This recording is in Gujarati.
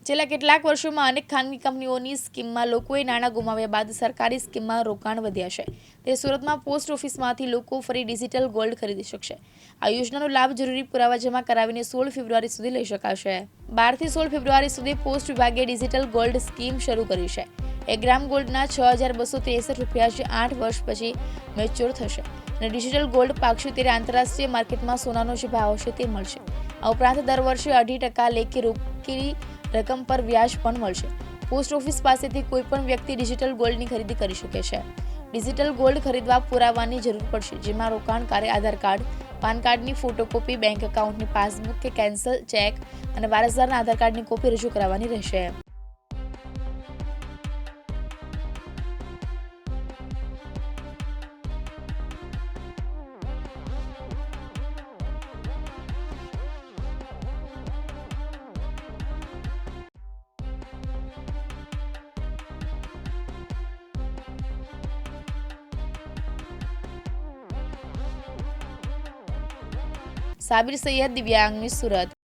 છેલ્લા કેટલાક વર્ષોમાં અનેક ખાનગી કંપનીઓની સ્કીમમાં લોકોએ નાણાં ગુમાવ્યા બાદ સરકારી સ્કીમમાં રોકાણ વધ્યા છે. તે સુરતમાં પોસ્ટ ઓફિસમાંથી લોકો ફરી ડિજિટલ ગોલ્ડ ખરીદી શકશે. આ યોજનાનો લાભ જરૂરી પુરાવા જમા કરાવીને 16 ફેબ્રુઆરી સુધી લઈ શકાશે. 12 થી 16 ફેબ્રુઆરી સુધી પોસ્ટ વિભાગે ડિજિટલ ગોલ્ડ સ્કીમ શરૂ કરી છે. 1 ગ્રામ ગોલ્ડના 6,263 રૂપિયા છે. 8 વર્ષ પછી મેચ્યોર થશે અને ડિજિટલ ગોલ્ડ પાકશે ત્યારે આંતરરાષ્ટ્રીય માર્કેટમાં સોનાનો જે ભાવ હશે તે મળશે. આ ઉપરાંત દર વર્ષે 2.5% લેખે રોકેલી રકમ પર વ્યાજ પણ મળશે. પોસ્ટ ઓફિસ પાસેથી કોઈ પણ વ્યક્તિ ડિજિટલ ગોલ્ડની ખરીદી કરી શકે છે. ડિજિટલ ગોલ્ડ ખરીદવા પુરાવાની જરૂર પડશે, જેમાં રોકાણકારે આધાર કાર્ડ, પાન કાર્ડની ફોટોકોપી, બેંક એકાઉન્ટની પાસબુક કે કેન્સલ ચેક અને વારસદારના આધાર કાર્ડની કોપી રજૂ કરાવવાની રહેશે. સાબિર સૈયદ, દિવ્યાંગ ન્યૂઝ, સુરત.